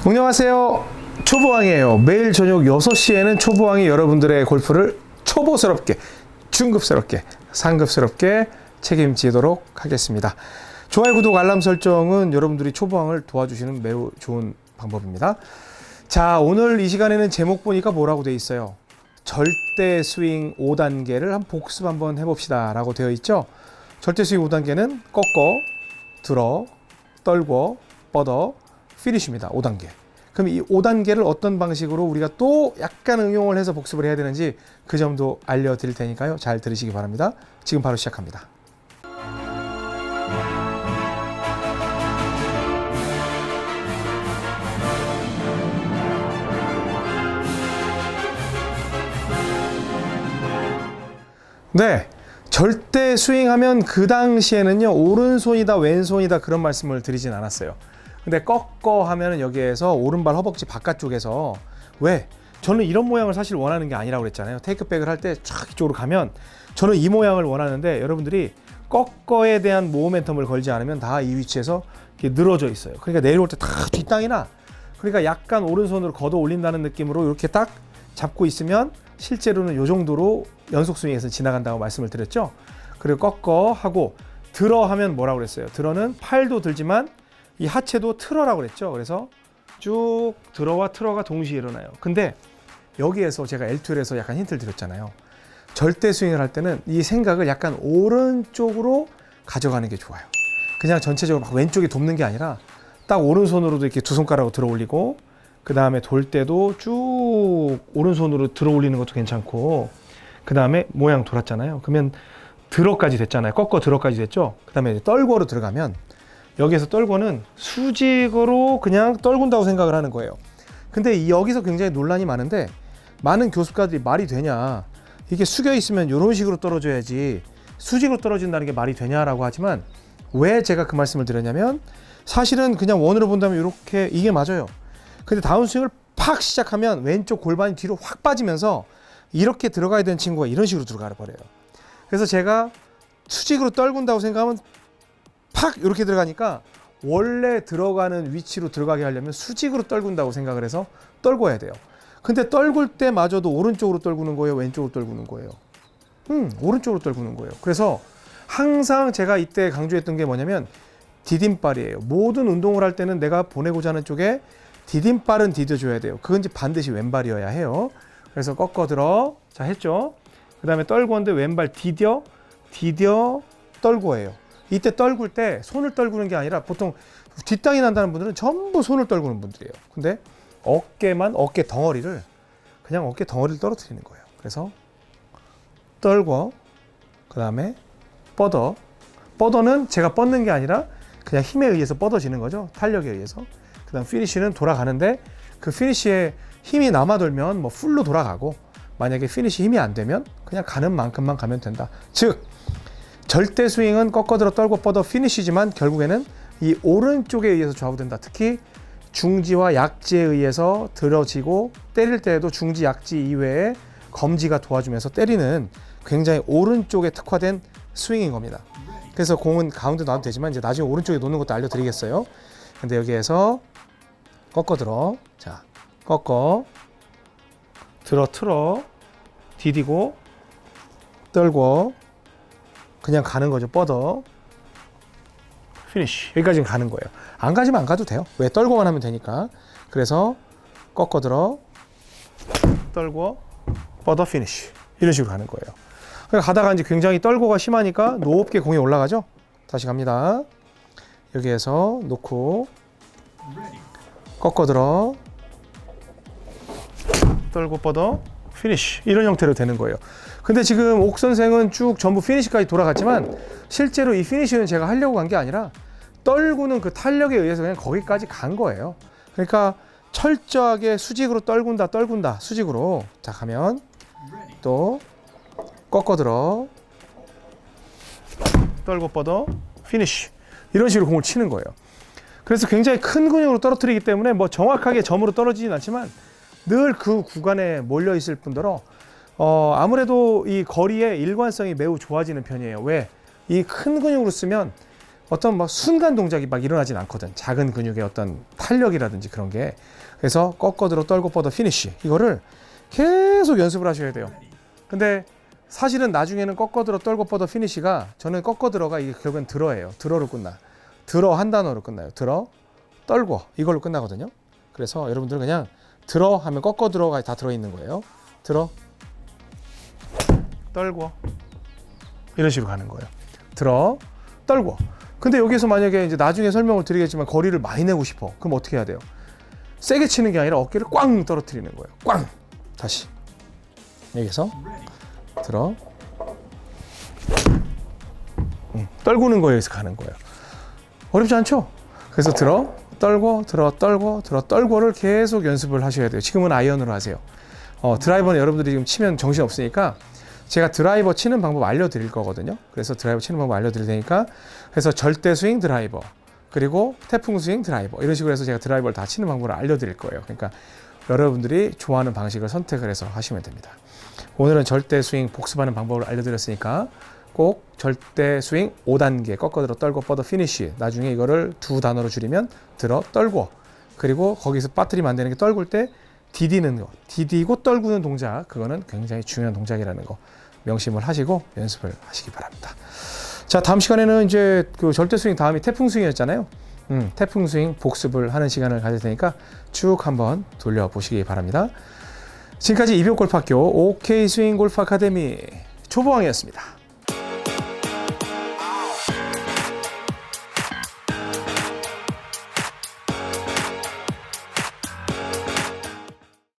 안녕하세요. 초보왕이에요. 매일 저녁 6시에는 초보왕이 여러분들의 골프를 초보스럽게, 중급스럽게, 상급스럽게 책임지도록 하겠습니다. 좋아요, 구독, 알람 설정은 여러분들이 초보왕을 도와주시는 매우 좋은 방법입니다. 자, 오늘 이 시간에는 제목 보니까 뭐라고 되어 있어요? 절대 스윙 5단계를 복습 한번 해봅시다 라고 되어 있죠. 절대 스윙 5단계는 꺾어, 들어, 떨궈, 뻗어, 피니쉬입니다. 5단계. 그럼 이 5단계를 어떤 방식으로 우리가 또 약간 응용을 해서 복습을 해야 되는지 그 점도 알려드릴 테니까요. 잘 들으시기 바랍니다. 지금 바로 시작합니다. 네. 절대 스윙하면 그 당시에는요, 오른손이다, 왼손이다 그런 말씀을 드리진 않았어요. 근데 꺾어 하면은 여기에서 오른발 허벅지 바깥쪽에서 왜? 저는 이런 모양을 사실 원하는 게 아니라고 그랬잖아요. 테이크백을 할 때 쫙 이쪽으로 가면 저는 이 모양을 원하는데 여러분들이 꺾어에 대한 모멘텀을 걸지 않으면 다 이 위치에서 이렇게 늘어져 있어요. 그러니까 내려올 때 다 뒷땅이 나. 그러니까 약간 오른손으로 걷어 올린다는 느낌으로 이렇게 딱 잡고 있으면 실제로는 이 정도로 연속 스윙에서 지나간다고 말씀을 드렸죠. 그리고 꺾어 하고 들어 하면 뭐라고 그랬어요? 들어는 팔도 들지만 이 하체도 틀어라고 그랬죠. 그래서 쭉 들어와 틀어가 동시에 일어나요. 근데 여기에서 제가 L2에서 약간 힌트를 드렸잖아요. 절대 스윙을 할 때는 이 생각을 약간 오른쪽으로 가져가는 게 좋아요. 그냥 전체적으로 막 왼쪽에 돕는 게 아니라 딱 오른손으로도 이렇게 두 손가락으로 들어 올리고 그 다음에 돌 때도 쭉 오른손으로 들어 올리는 것도 괜찮고 그 다음에 모양 돌았잖아요. 그러면 들어까지 됐잖아요. 꺾어 들어까지 됐죠. 그 다음에 떨궈로 들어가면 여기에서 떨궈는 수직으로 그냥 떨군다고 생각을 하는 거예요. 근데 여기서 굉장히 논란이 많은데 많은 교습가들이 말이 되냐, 이게 숙여 있으면 이런 식으로 떨어져야지 수직으로 떨어진다는 게 말이 되냐라고 하지만 왜 제가 그 말씀을 드렸냐면 사실은 그냥 원으로 본다면 이렇게 이게 맞아요. 근데 다운스윙을 팍 시작하면 왼쪽 골반이 뒤로 확 빠지면서 이렇게 들어가야 되는 친구가 이런 식으로 들어가 버려요. 그래서 제가 수직으로 떨군다고 생각하면 팍 이렇게 들어가니까 원래 들어가는 위치로 들어가게 하려면 수직으로 떨군다고 생각을 해서 떨궈야 돼요. 근데 떨굴 때마저도 오른쪽으로 떨구는 거예요, 왼쪽으로 떨구는 거예요? 오른쪽으로 떨구는 거예요. 그래서 항상 제가 이때 강조했던 게 뭐냐면 디딤발이에요. 모든 운동을 할 때는 내가 보내고자 하는 쪽에 디딤발은 디뎌줘야 돼요. 그건 반드시 왼발이어야 해요. 그래서 꺾어 들어. 자, 했죠? 그 다음에 떨구는데 왼발 디뎌, 떨구예요. 이때 떨굴 때 손을 떨구는 게 아니라 보통 뒷땅이 난다는 분들은 전부 손을 떨구는 분들이에요. 근데 어깨 덩어리를 그냥 어깨 덩어리를 떨어뜨리는 거예요. 그래서 떨궈, 그 다음에 뻗어는 제가 뻗는 게 아니라 그냥 힘에 의해서 뻗어지는 거죠. 탄력에 의해서. 그 다음 피니쉬는 돌아가는데 그 피니쉬에 힘이 남아 돌면 뭐 풀로 돌아가고 만약에 피니쉬 힘이 안 되면 그냥 가는 만큼만 가면 된다. 즉 절대 스윙은 꺾어들어 떨고 뻗어 피니쉬지만 결국에는 이 오른쪽에 의해서 좌우된다. 특히 중지와 약지에 의해서 들어지고 때릴 때에도 중지, 약지 이외에 검지가 도와주면서 때리는 굉장히 오른쪽에 특화된 스윙인 겁니다. 그래서 공은 가운데 놔도 되지만 이제 나중에 오른쪽에 놓는 것도 알려드리겠어요. 근데 여기에서 꺾어들어, 자, 꺾어, 들어, 틀어, 디디고, 떨궈, 그냥 가는 거죠. 뻗어, 피니쉬. 여기까지는 가는 거예요. 안 가지면 안 가도 돼요. 왜? 떨궈만 하면 되니까. 그래서 꺾어들어, 떨궈, 뻗어, 피니쉬. 이런 식으로 가는 거예요. 그러니까 가다가 이제 굉장히 떨궈가 심하니까 높게 공이 올라가죠. 다시 갑니다. 여기에서 놓고 꺾어들어, 떨고 뻗어, 피니쉬. 이런 형태로 되는 거예요. 근데 지금 옥 선생은 쭉 전부 피니쉬까지 돌아갔지만 실제로 이 피니쉬는 제가 하려고 한 게 아니라 떨구는 그 탄력에 의해서 그냥 거기까지 간 거예요. 그러니까 철저하게 수직으로 떨군다, 수직으로. 자, 가면 또 꺾어들어, 떨고 뻗어, 피니쉬. 이런 식으로 공을 치는 거예요. 그래서 굉장히 큰 근육으로 떨어뜨리기 때문에 뭐 정확하게 점으로 떨어지진 않지만 늘 그 구간에 몰려 있을 뿐더러 아무래도 이 거리의 일관성이 매우 좋아지는 편이에요. 왜? 이 큰 근육으로 쓰면 어떤 막 순간 동작이 막 일어나진 않거든. 작은 근육의 어떤 탄력이라든지 그런 게. 그래서 꺾어 들어 떨고 뻗어 피니쉬. 이거를 계속 연습을 하셔야 돼요. 근데 사실은 나중에는 꺾어 들어 떨고 뻗어 피니쉬가 저는 꺾어 들어가 이게 결국엔 들어예요. 들어로 끝나. 들어 한 단어로 끝나요. 들어 떨고 이걸로 끝나거든요. 그래서 여러분들 그냥 들어 하면 꺾어 들어가 다 들어 있는 거예요. 들어 떨고 이런 식으로 가는 거예요. 들어 떨고. 근데 여기서 만약에 이제 나중에 설명을 드리겠지만 거리를 많이 내고 싶어. 그럼 어떻게 해야 돼요? 세게 치는 게 아니라 어깨를 꽝 떨어뜨리는 거예요. 꽝. 다시. 여기서 들어. 떨구는 거에 서 가는 거예요. 어렵지 않죠? 그래서 들어, 떨고, 들어, 떨고, 들어, 떨고를 계속 연습을 하셔야 돼요. 지금은 아이언으로 하세요. 드라이버는 여러분들이 지금 치면 정신 없으니까 제가 드라이버 치는 방법 알려드릴 거거든요. 그래서 드라이버 치는 방법 알려드릴 테니까 그래서 절대 스윙 드라이버 그리고 태풍 스윙 드라이버 이런 식으로 해서 제가 드라이버를 다 치는 방법을 알려드릴 거예요. 그러니까 여러분들이 좋아하는 방식을 선택을 해서 하시면 됩니다. 오늘은 절대 스윙 복습하는 방법을 알려드렸으니까 꼭 절대 스윙 5단계 꺾어 들어 떨고 뻗어 피니쉬. 나중에 이거를 두 단어로 줄이면 들어 떨고 그리고 거기서 빠뜨리면 안 되는 게 떨굴 때 디디는 거, 디디고 떨구는 동작, 그거는 굉장히 중요한 동작이라는 거 명심을 하시고 연습을 하시기 바랍니다. 자, 다음 시간에는 이제 그 절대 스윙 다음이 태풍 스윙이었잖아요. 태풍 스윙 복습을 하는 시간을 가질 테니까 쭉 한번 돌려보시기 바랍니다. 지금까지 이병골프학교 OK 스윙 골프 아카데미 초보왕이었습니다.